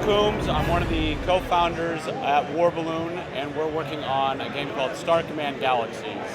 Coombs. I'm one of the co-founders at Warballoon, and we're working on a game called Star Command Galaxies.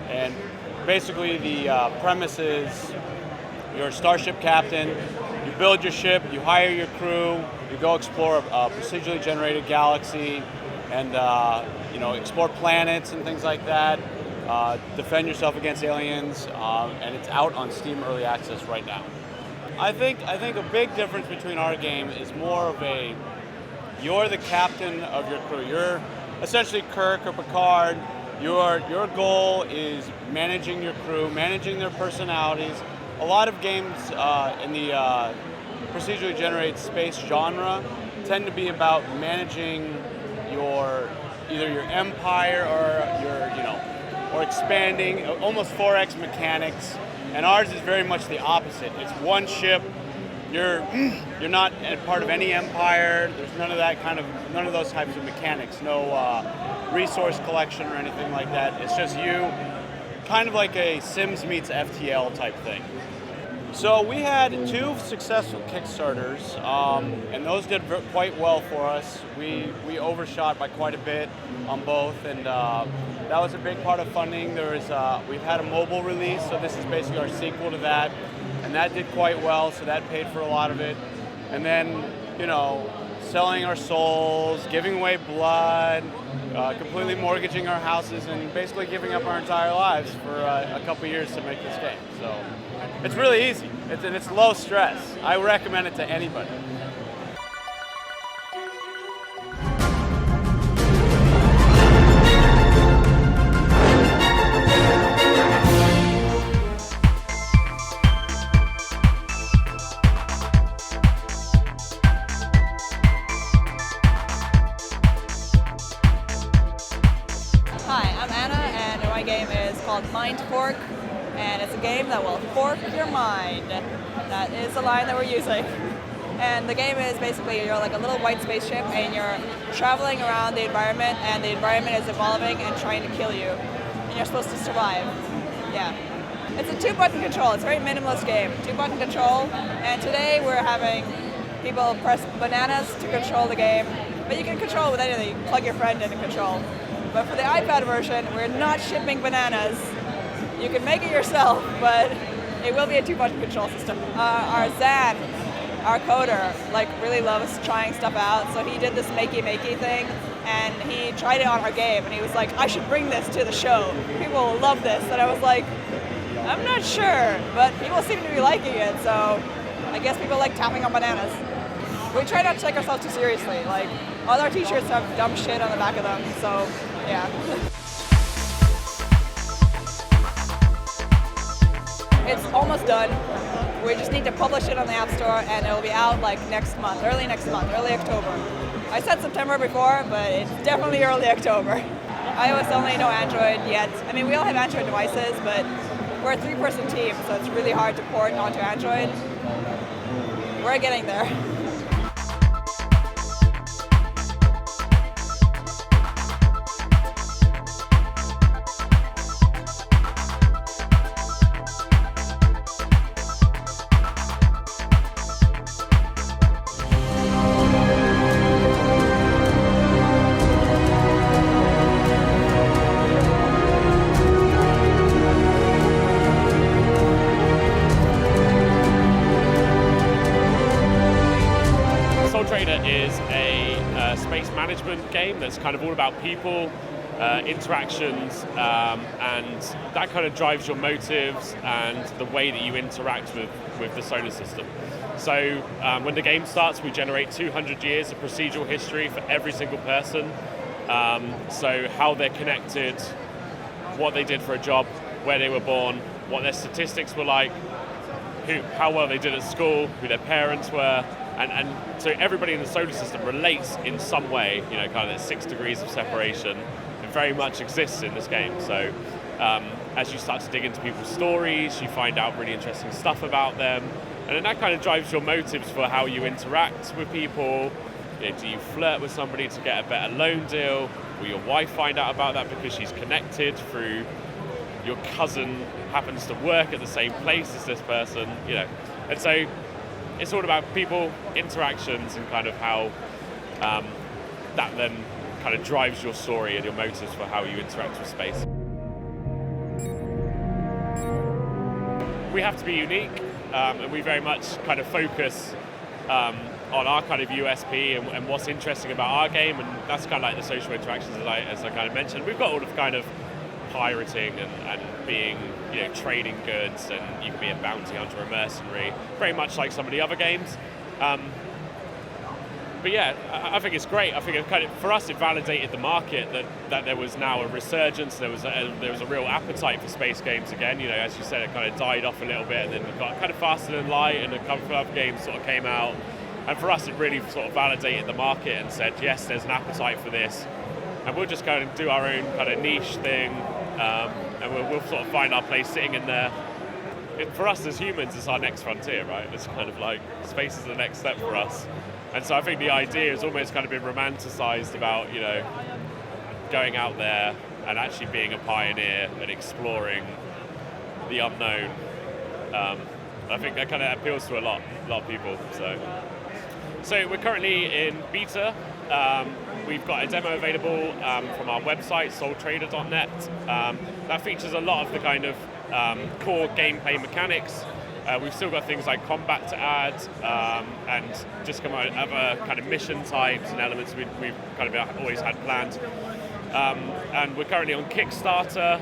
And basically the premise is you're a starship captain, you build your ship, you hire your crew, you go explore a procedurally generated galaxy, and explore planets and things like that, defend yourself against aliens, and it's out on Steam Early Access right now. I think a big difference between our game is more of you're the captain of your crew. You're essentially Kirk or Picard. Your goal is managing your crew, managing their personalities. A lot of games in the procedurally generated space genre tend to be about managing either your empire or expanding, almost 4X mechanics. And ours is very much the opposite. It's one ship. You're not a part of any empire. There's none of those types of mechanics. No resource collection or anything like that. It's just you, kind of like a Sims meets FTL type thing. So we had 2 successful Kickstarters, and those did quite well for us. We overshot by quite a bit on both, and that was a big part of funding. We've had a mobile release, so this is basically our sequel to that, and that did quite well, so that paid for a lot of it. And then, selling our souls, giving away blood, completely mortgaging our houses, and basically giving up our entire lives for a couple years to make this game. So it's really easy, and it's low stress. I recommend it to anybody. Hi, I'm Anna, and my game is called Mindfork, and it's a game that will fork your mind. That is the line that we're using. And the game is basically you're like a little white spaceship, and you're traveling around the environment, and the environment is evolving and trying to kill you, and you're supposed to survive. Yeah. It's a 2-button control. It's a very minimalist game. 2-button control, and today we're having people press bananas to control the game, but you can control it with anything. You can plug your friend in and control. But for the iPad version, we're not shipping bananas. You can make it yourself, but it will be a 2-button control system. Our Zan, our coder, really loves trying stuff out. So he did this makey thing, and he tried it on our game, and he was like, I should bring this to the show. People will love this. And I was like, I'm not sure, but people seem to be liking it, so I guess people like tapping on bananas. We try not to take ourselves too seriously. All our t-shirts have dumb shit on the back of them, so yeah. It's almost done. We just need to publish it on the App Store, and it will be out next month, early October. I said September before, but it's definitely early October. iOS only, no Android yet. I mean, we all have Android devices, but we're a 3-person team, so it's really hard to port onto Android. We're getting there. Is a space management game that's kind of all about people, interactions, and that kind of drives your motives and the way that you interact with the solar system. So when the game starts, we generate 200 years of procedural history for every single person. So how they're connected, what they did for a job, where they were born, what their statistics were like, how well they did at school, who their parents were. And so everybody in the solar system relates in some way, kind of that 6 degrees of separation. It very much exists in this game. So as you start to dig into people's stories, you find out really interesting stuff about them. And then that kind of drives your motives for how you interact with people. Do you flirt with somebody to get a better loan deal? Will your wife find out about that because she's connected through your cousin happens to work at the same place as this person? And so it's all about people, interactions, and kind of how that then kind of drives your story and your motives for how you interact with space. We have to be unique, and we very much kind of focus on our kind of USP and what's interesting about our game, and that's kind of like the social interactions as I kind of mentioned. We've got all of kind of pirating and being, trading goods, and you can be a bounty hunter, a mercenary, very much like some of the other games. But yeah, I think it's great. I think it kind of, for us, it validated the market that there was now a resurgence. There was a real appetite for space games again. As you said, it kind of died off a little bit, and then it got kind of Faster Than Light, and a couple of other games sort of came out. And for us, it really sort of validated the market and said, yes, there's an appetite for this, and we'll just kind of do our own kind of niche thing, and we'll sort of find our place sitting in there. For us as humans, it's our next frontier, right? It's kind of like space is the next step for us. And so I think the idea has almost kind of been romanticized about, going out there and actually being a pioneer and exploring the unknown. I think that kind of appeals to a lot of people. So we're currently in beta. We've got a demo available from our website, soultrader.net. That features a lot of the kind of core gameplay mechanics. We've still got things like combat to add, and just come out other kind of mission types and elements we've kind of always had planned. And we're currently on Kickstarter.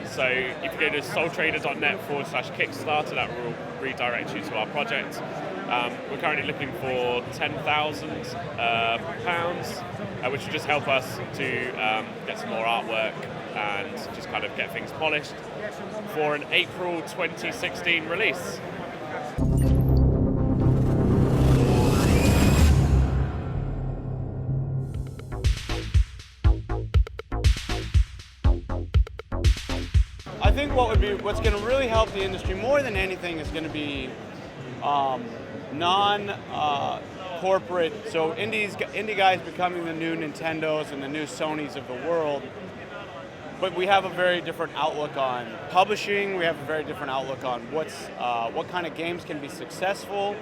So if you go to soultrader.net/Kickstarter, that will redirect you to our project. We're currently looking for £10,000, which will just help us to get some more artwork and just kind of get things polished for an April 2016 release. I think what's going to really help the industry more than anything is going to be non-corporate. So indie guys becoming the new Nintendos and the new Sonys of the world. But we have a very different outlook on publishing. We have a very different outlook on what kind of games can be successful.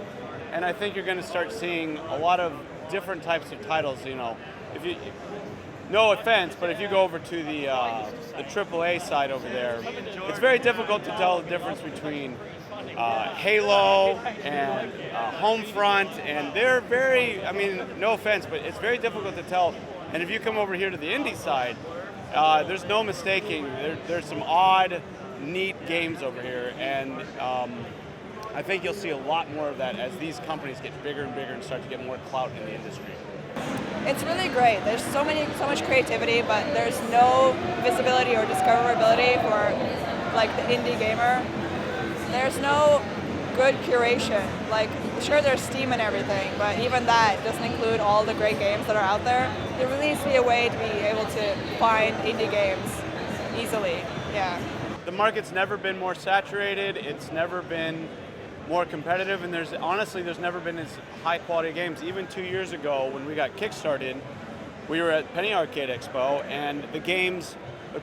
And I think you're going to start seeing a lot of different types of titles. If you, no offense, but if you go over to the AAA side over there, it's very difficult to tell the difference between Halo and Homefront, and they're very, no offense, but it's very difficult to tell. And if you come over here to the indie side, there's no mistaking. There's some odd, neat games over here, and I think you'll see a lot more of that as these companies get bigger and bigger and start to get more clout in the industry. It's really great. There's so much creativity, but there's no visibility or discoverability for like the indie gamer. There's no good curation. Like, sure, there's Steam and everything, but even that doesn't include all the great games that are out there. There really needs to be a way to be able to find indie games easily. Yeah. The market's never been more saturated. It's never been more competitive, and there's never been as high quality games. Even 2 years ago when we got kickstarted, we were at Penny Arcade Expo, and the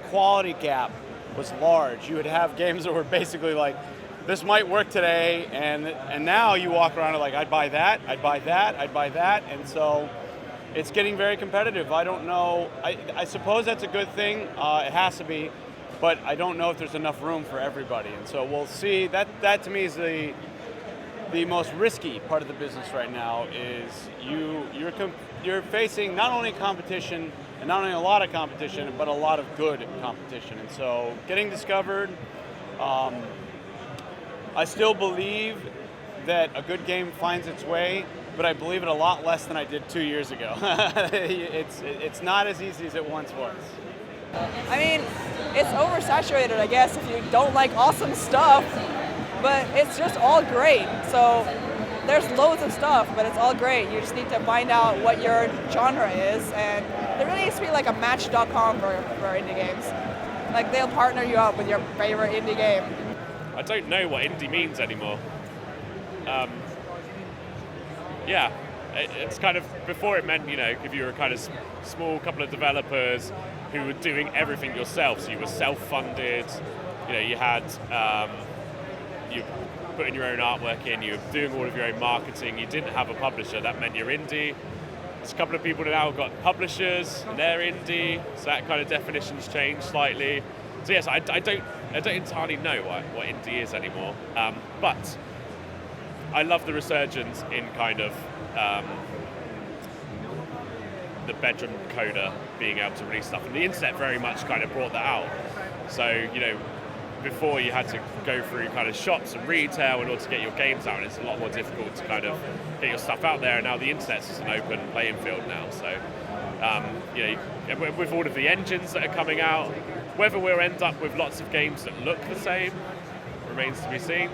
quality gap was large. You would have games that were basically like, this might work today, and now you walk around and like, I'd buy that, I'd buy that, I'd buy that, and so it's getting very competitive. I don't know, I suppose that's a good thing, it has to be, but I don't know if there's enough room for everybody, and so we'll see. That to me is the most risky part of the business right now, is you're facing not only competition, and not only a lot of competition, but a lot of good competition, and so getting discovered, I still believe that a good game finds its way, but I believe it a lot less than I did 2 years ago. It's not as easy as it once was. It's oversaturated, I guess, if you don't like awesome stuff, but it's just all great. So there's loads of stuff, but it's all great. You just need to find out what your genre is, and there really needs to be like a Match.com for indie games. Like, they'll partner you up with your favorite indie game. I don't know what indie means anymore. It's kind of, before it meant, if you were a kind of small couple of developers who were doing everything yourself, so you were self-funded, you had putting your own artwork in, you were doing all of your own marketing, you didn't have a publisher, that meant you're indie. There's a couple of people that now have got publishers, and they're indie, so that kind of definition's changed slightly. So yes, I don't entirely know what indie is anymore, but I love the resurgence in kind of the bedroom coder being able to release stuff, and the internet very much kind of brought that out. So, before you had to go through kind of shops and retail in order to get your games out, and it's a lot more difficult to kind of get your stuff out there, and now the internet's just an open playing field now. So, with all of the engines that are coming out, whether we'll end up with lots of games that look the same remains to be seen.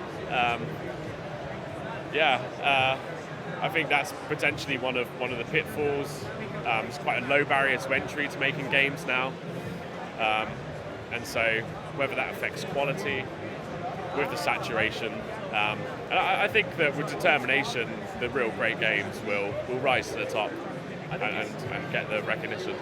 I think that's potentially one of the pitfalls. It's quite a low barrier to entry to making games now, and so whether that affects quality with the saturation, and I think that with determination, the real great games will rise to the top and get the recognition.